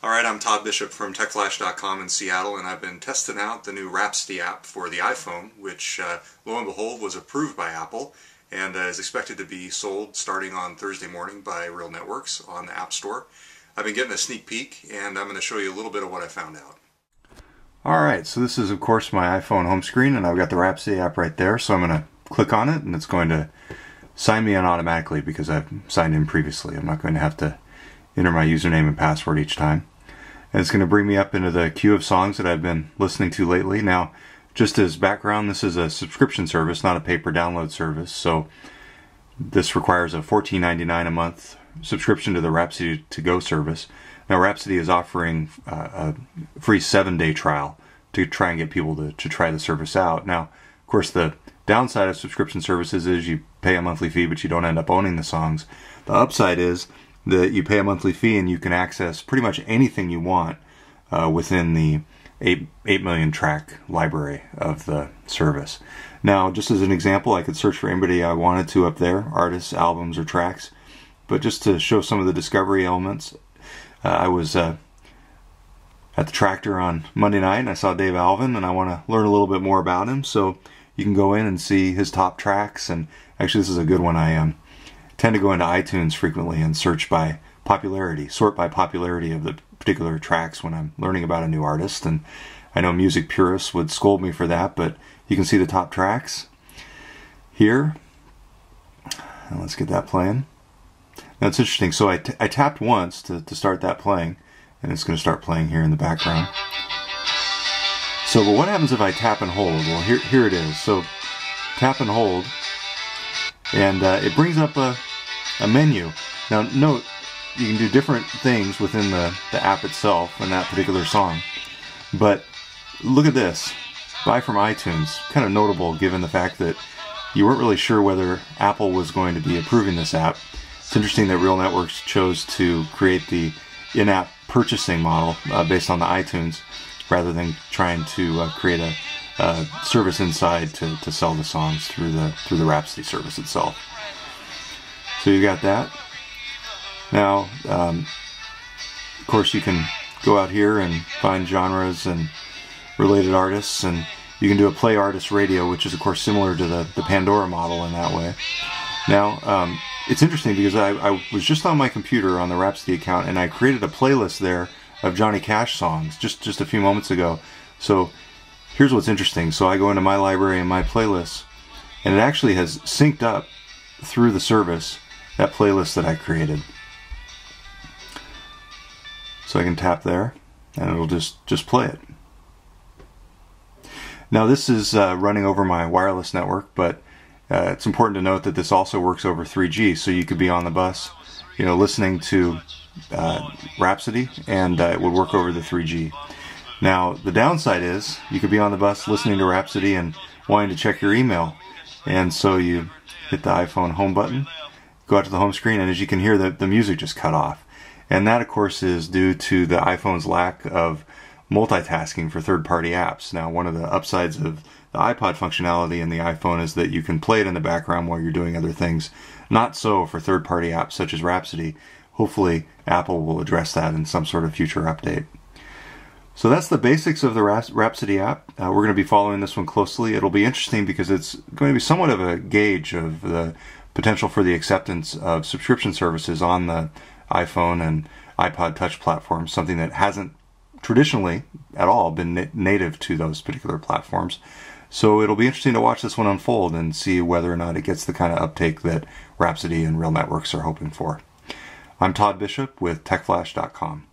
Alright, I'm Todd Bishop from TechFlash.com in Seattle, and I've been testing out the new Rhapsody app for the iPhone, which, lo and behold, was approved by Apple and is expected to be sold starting on Thursday morning by Real Networks on the App Store. I've been getting a sneak peek, and I'm going to show you a little bit of what I found out. Alright, so this is of course my iPhone home screen, and I've got the Rhapsody app right there, so I'm going to click on it, and it's going to sign me in automatically because I've signed in previously. I'm not going to have to enter my username and password each time. And it's going to bring me up into the queue of songs that I've been listening to lately. Now, just as background, this is a subscription service, not a pay-per download service, so this requires a $14.99 a month subscription to the Rhapsody to Go service. Now, Rhapsody is offering a free 7-day trial to try and get people to try the service out. Now, of course, the downside of subscription services is you pay a monthly fee, but you don't end up owning the songs. The upside is that you pay a monthly fee and you can access pretty much anything you want within the 8 million track library of the service. Now, just as an example, I could search for anybody I wanted to up there, artists, albums, or tracks. But just to show some of the discovery elements, I was at the Tractor on Monday night and I saw Dave Alvin, and I want to learn a little bit more about him. So you can go in and see his top tracks, and actually this is a good one. I tend to go into iTunes frequently and search by popularity, sort by popularity of the particular tracks when I'm learning about a new artist. And I know music purists would scold me for that, but you can see the top tracks here. And let's get that playing. Now it's interesting, so I tapped once to start that playing, and it's going to start playing here in the background. So, but what happens if I tap and hold? Well, here it is. So tap and hold, and it brings up a menu. Now note, you can do different things within the app itself in that particular song. But look at this. Buy from iTunes. Kind of notable given the fact that you weren't really sure whether Apple was going to be approving this app. It's interesting that Real Networks chose to create the in-app purchasing model based on the iTunes rather than trying to create a service inside to sell the songs through the Rhapsody service itself. So you got that. Now, of course, you can go out here and find genres and related artists, and you can do a play artist radio, which is of course similar to the Pandora model in that way. Now, it's interesting because I was just on my computer on the Rhapsody account, and I created a playlist there of Johnny Cash songs just a few moments ago. So here's what's interesting. So I go into my library and my playlists, and it actually has synced up through the service that playlist that I created. So I can tap there, and it'll just play it. Now this is running over my wireless network, but it's important to note that this also works over 3G, so you could be on the bus, listening to Rhapsody, and it would work over the 3G. Now the downside is you could be on the bus listening to Rhapsody and wanting to check your email, and so you hit the iPhone home button, go out to the home screen, and as you can hear, the music just cut off. And that, of course, is due to the iPhone's lack of multitasking for third-party apps. Now, one of the upsides of the iPod functionality in the iPhone is that you can play it in the background while you're doing other things. Not so for third-party apps such as Rhapsody. Hopefully, Apple will address that in some sort of future update. So that's the basics of the Rhapsody app. We're going to be following this one closely. It'll be interesting because it's going to be somewhat of a gauge of the potential for the acceptance of subscription services on the iPhone and iPod Touch platforms, something that hasn't traditionally at all been native to those particular platforms. So it'll be interesting to watch this one unfold and see whether or not it gets the kind of uptake that Rhapsody and Real Networks are hoping for. I'm Todd Bishop with TechFlash.com.